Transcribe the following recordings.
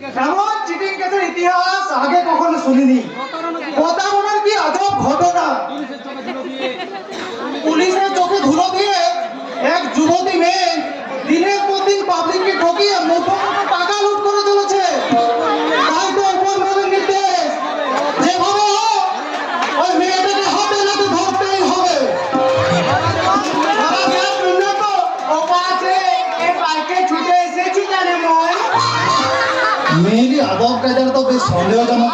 এমন চিটিং কেসের ইতিহাস আগে কখনো শুনিনি। প্রতারণার কি আজব ঘটনা! পুলিশের চোখে ধুলো দিয়ে এক যুবতী মেয়ে দিনের পর দিন পাবলিককে ঠকিয়ে মুঠো মুঠো টাকা লুট করে চলেছে। তাই তো উপর মনের নির্দেশ, যেভাবে হোক ওই মেয়েটাকে হাতে নাতে ধরতেই হবে। মেয়েটি আদব কায়দার তো বেশ সন্দেহজনক।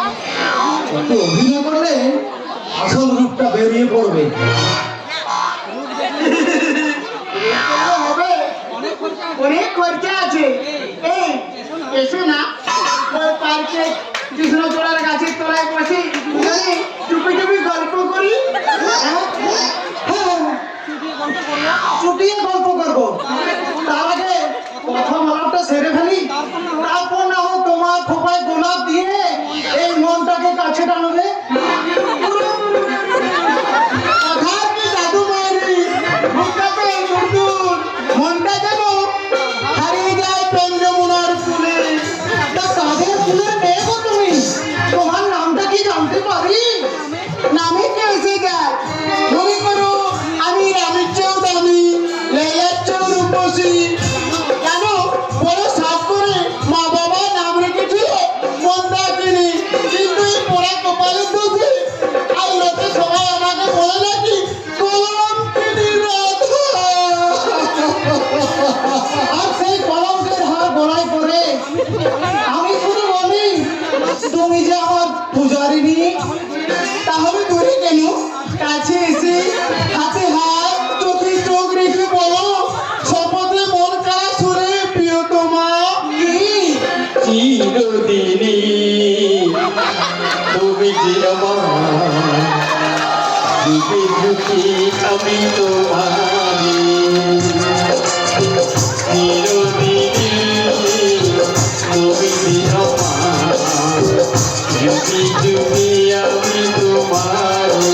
একটু অভিনয় করলে আসল রূপটা বেরিয়ে পড়বে। অনেক খরচা আছে। এই এসো না, ওই পার্কে কৃষ্ণচূড়ার গাছের তলায় বসে চুপি চুপি গল্প করি। চুটিয়ে গল্প করবো, তার আগে প্রথম আলাপটা সেরে ফেলি, তারপর না হোক তোমার খোপায় গোলাপ দিয়ে এই মনটাকে কাছে টানবে। কথার কি জাদু মারি, মনটাতে নতুন, মনটা যেন হারিয়ে যায় চন্দ্রমুনার ফুলে। তা কাদের ফুলের মেয়ে গো তুমি? তোমার নামটা কি জানতে পারি? নামে কি এসে যায়? মনে করো আমি রামের চেয়েও দামি, লাইলার চেয়েও রূপসী। কেন বড় সাপ করে মা বাবা নাম রেখেছিল মন্দাকিনী, কিন্তু এই পোড়া কপালের দোষে আর লোকে সবাই আমাকে বলে নাকি কলঙ্কিনী রাধা। আর সেই কলঙ্কের হার গলায় পড়ে আমি শুধু বলি, তুমি যে আমার পূজারিনী। তাহলে দূরে কেন, কাছে এসে হাতে হাত চোখে চোখ রেখে বলো শপথে মন কাড়া সুরে প্রিয়তমা। চিরদিনই তুমি যে আমার, যুগে যুগে আমি তোমারি। চিরদিনই তুমি যে আমার, যুগে যুগে আমি তোমারি।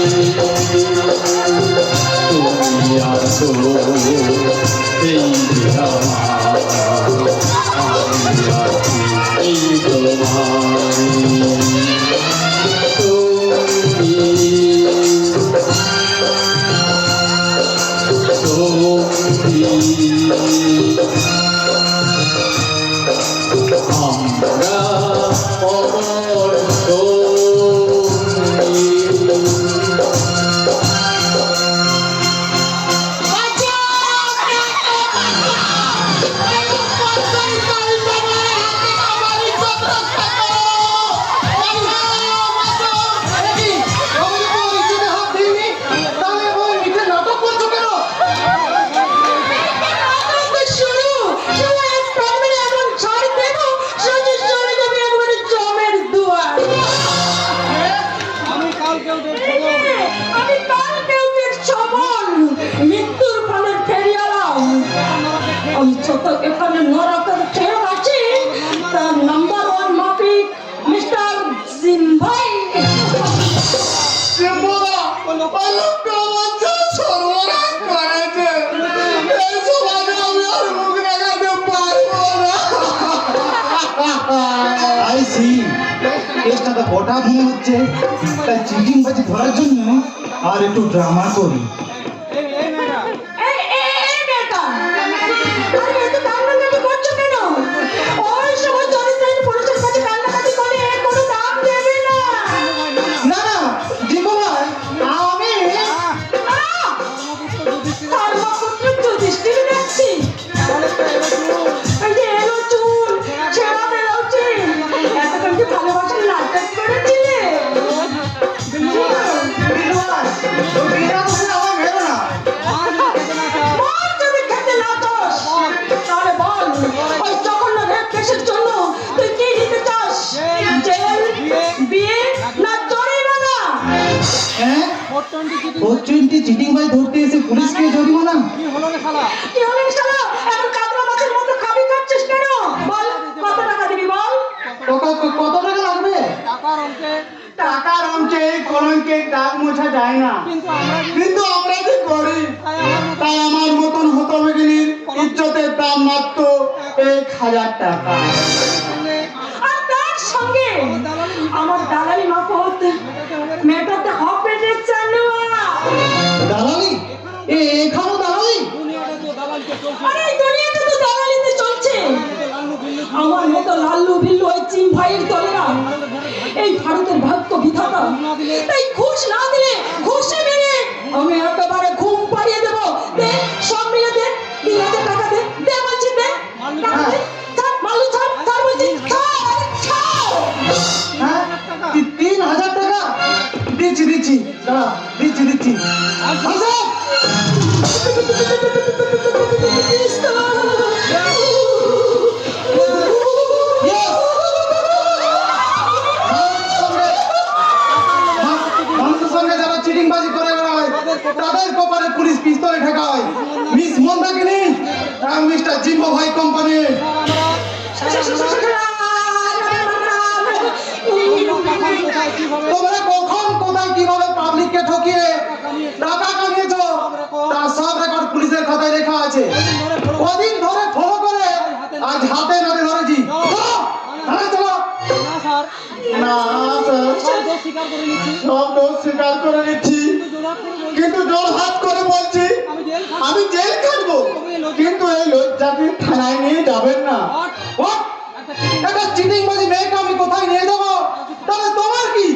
তুমি আসো এই আমার, আমি আছি এই তোমারি। আমরা অমর মৃত্যুর ফলে ফেরিয়ালাম। ওই ছোট এখানে নরকের খেয়ে আছে, তার নাম্বার 1 মাফিক মিস্টার সিনভাই। আই সি, কেসটা তো গোটা মনে হচ্ছে, তাই চিটিং বাজি ধরার জন্য আর একটু ড্রামা করি। না না জীবন, আমি ভালোবাসার নাটক করেছিলে। চিটিং বাই ধরতে এসে পুলিশকে জরিমানা। কি হলো রে শালা? এখন কাতলা মাছের মতো খাবি খাচ্ছিস কেন? বল কত টাকা দিবি বল? কত টাকা লাগবে? টাকার অঙ্কে কলঙ্কের দাগ মোছা যায় না, কিন্তু আমরা যে করি, তাই আমার মতন হতভাগিনীর ইজ্জতের দাম মাত্র 1000 টাকা। আর মতো লাল্লু ভিল্লু ওই চিন ভাইয়ের দলেরা এই ভারতের ভাগ্য বিধাতা, তাই ঘুষ না দিলে ঘুষে মেরে আমি একেবারে ঘুম পাড়িয়ে দেবো। দে, সব মিলে দে, 3,000 টাকা দে, দে বলছি দে, টাকা দে, ছাড়, মালু ছাড়, ছাড় বলছি, ছাড়, ছাড়। হ্যাঁ 3,000 টাকা দিচ্ছি দাঁড়া, দিচ্ছি আচ্ছা। মানুষের সঙ্গে যারা চিটিংবাজি করে বেড়ায় তাদের কপালে পুলিশ পিস্তলে ঠেকায়। মিস মন্দাকিনী, মিস্টার জিম্বো ভাই কোম্পানি। তোমরা কখন কোথায় কিভাবে পাবলিককে ঠকিয়ে টাকা কামিয়েছো তার সব রেকর্ড পুলিশের খাতায় লেখা আছে। কদিন ধরে ফলো করে আজ হাতে নাতে ধরেছি। চলো না স্যার, সব দোষ স্বীকার করে নিচ্ছি, কিন্তু জোর হাত করে বলছি আমি জেল খাটবো, কিন্তু এই লজ্জাকে থানায় নিয়ে যাবেন না। What? একটা চিটিংবাজি মেয়েকে আমি কোথায় নিয়ে যাবো? তাহলে তোমার কি?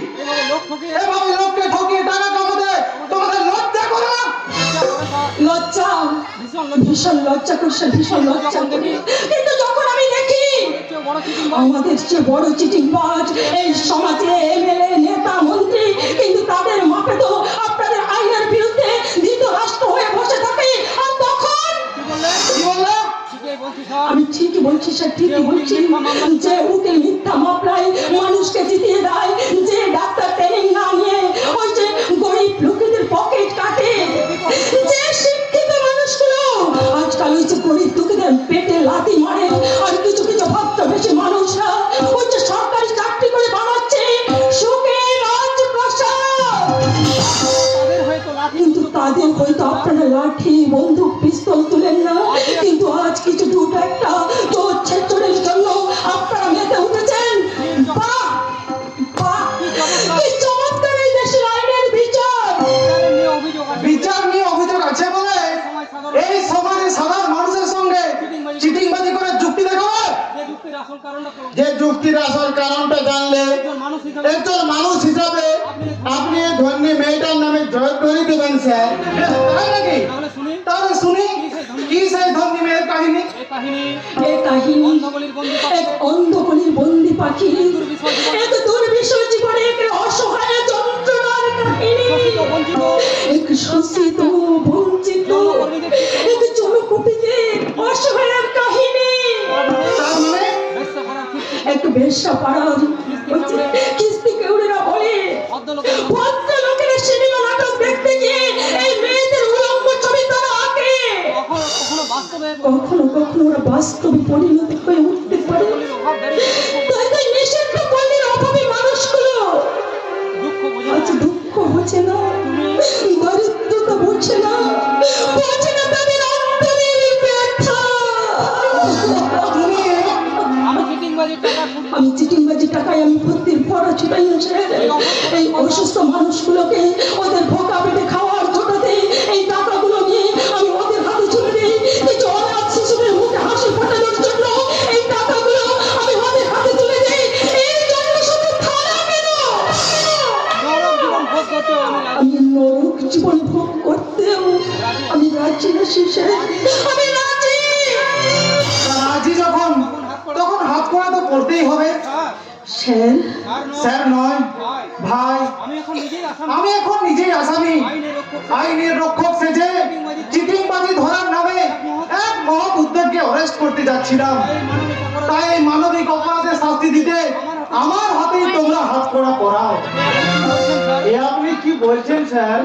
এভাবে লোককে ঠকিয়ে টাকা কামাতে তোমাদের লজ্জা করে না? লজ্জা, ভীষণ লজ্জা করছে, ভীষণ লজ্জা করে। কিন্তু যখন আমি দেখি আমাদের চেয়ে বড় চিটিংবাজ এই সমাজে এমএলএ নেতা মন্ত্রী, কিন্তু তাদের মাপে তো আপনাদের আইনের বিরুদ্ধে ধৃতরাষ্ট্র হয়ে বসে থাকে, আর তখন কি বললে? আমি ঠিকই বলছি স্যার, ঠিকই বলছি। যে উকিল মিথ্যা মামলায় মানুষকে জিতিয়ে দেয়, যে ডাক্তার ট্রেনিং না নিয়ে ওই যে গরিব লোকেদের পকেট কাটে, যে শিক্ষিত মানুষগুলো আজকাল ওই যে গরিব লোকেদের পেটে লাথি মারে, আর কিছু কিছু ভদ্রবেশী মানুষরা ওই যে সরকারি চাকরি করে বানাচ্ছে সুখে রাজপ্রাসাদ, কিন্তু তাদের হয়তো আপনারা লাঠি বন্দুক পিস্তল তুলেন না। কিন্তু আজ কিছু দুটো একটা চোর ছেচরের জন্য আপনারা মেতে উঠেছেন। বাহ বাহ, কি চমৎকার এই দেশের আইনের বিচার। বিচার নিয়ে অভিযোগ আছে বলে এই সমাজে সাধারণ মানুষের সঙ্গে চিটিংবাজি করে যুক্তি দেখাবে? যে যুক্তির আসল কারণটা জানলে একজন মানুষ হিসাবে আপনি এই ধন্যী মেয়েটার নামে জয়ধ্বনি দেবেন স্যার। তাই নাকি? তাহলে শুনি কি সেই ধনী মেয়ের কাহিনী। এই কাহিনী এক অন্ধকলির বন্দি পাখি, এক দুর্বিষহ জীবনে এক অসহায় যন্ত্রণার কাহিনী, এক শোষিত বঞ্চিত এক জনকোটিদের অসহায়ের কাহিনী। তার মানে এক বেশ্যা পাড়ার কিস্তি কেউরেরা বলে ভদ্রলোকের সিনেমা নাটক দেখতে গিয়ে এই মেয়েদের উলঙ্গ ছবি তারা আঁকে। কখনো কখনো ওরা বাস্তবে পরিণত হয়ে উঠতে পারে। তাই তাই নিষিদ্ধ পল্লীর অভাবী মানুষগুলো আজ দুঃখ বোঝে না, দারিদ্রতা বোঝে না, বোঝে না তাদের অন্তরের ব্যথা। আমি চিটিংবাজি টাকায় আমি ভর্তির পড়া ছুটাই আসে এই অসুস্থ মানুষগুলোকে ওদের ভোকা পেটে খাওয়ার ছোটাতে এই টাকাগুলো নিয়ে আমি ওদের হাতে ছুটে দিই। কিছু অনাথ শিশুদের মুখে হাসি ফোটানোর জন্য এই টাকাগুলো আমি ওদের হাতে তুলে দিই। এই জন্য শুধু থানা কেন, আমি নরক জীবন ভোগ করতেও আমি রাজি না শেষে, আমি রাজি। রাজি যখন তখন হাত করা তো করতেই হবে। স্যার, স্যার নয় ভাই, আমি এখন নিজেই আসামি। আইনের রক্ষক সেজে চিটিংবাজি ধরার নামে এক মহৎ উদ্যোগকে অ্যারেস্ট করতে যাচ্ছিলাম। তাই এই মানবিক অপরাধের শাস্তি দিতে আমার হাতেই তোমরা হাত করা পড়াও। এ আপনি কি বলছেন স্যার?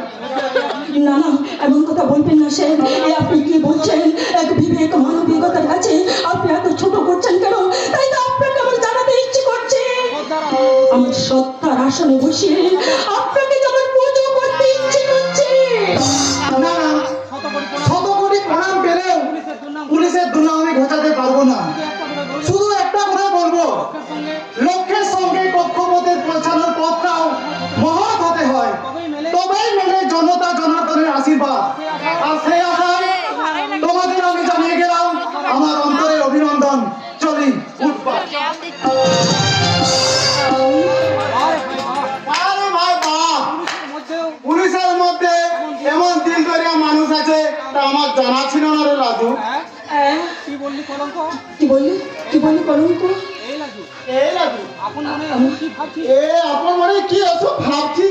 না না, এমন কথা বলবেন না স্যার। এ আপনি কি বলছেন? এক বিবেক মানবিকতার কাছে আপনি এত ছোট করছেন কেন? তাই তো আপনাকে আমার জানাতে ইচ্ছে করছে। আমার সত্তার আসনে বসিয়ে আপনাকে যেমন পুজো করতে ইচ্ছে করছে। না না, শত কোটি প্রণাম পেলেও পুলিশের দুর্নাম আমি ঘোচাতে পারবো না। শুধু একটা কথা বলবো, লক্ষ্যের সঙ্গে কক্ষপথে পৌঁছানোর পথটাও মহৎ হতে হয়, তবেই মেলে জনতা জনার্দনের আশীর্বাদ। আর সেই আশায় তোমাদের আমি জানিয়ে গেলাম আমার অন্তরের অভিনন্দন। চলি উঠবা। আরে ভাই বাহ, পুলিশের মধ্যে এমন দিল দরিয়া মানুষ আছে তা আমার জানা ছিল না রে রাজু। কি বললি কলঙ্ক? কি বললি কলঙ্ক? এই লাগি এই রাজু, আপন মনে কি ভাবছি এ আপন মনে কি আছো ভাবছি?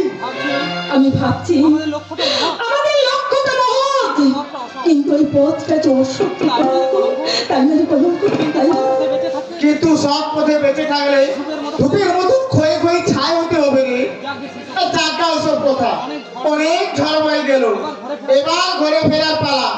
আমি ভাবছি আমাদের লক্ষ্যটা মহৎ। আমাদের লক্ষ্যটা মহৎ, কিন্তু ওই পথটা যে অসত্য তাই মানে কলঙ্ক, তাই না? বেঁচে থাকতে কিন্তু সৎ পথে বেঁচে থাকলে ধূপের মতো ক্ষয়ে ক্ষয়ে ছাই হতে হবে রে। জাগা ওসব কথা, অনেক ঝড় বয়ে গেল, এবার ঘরে ফেরার পালা।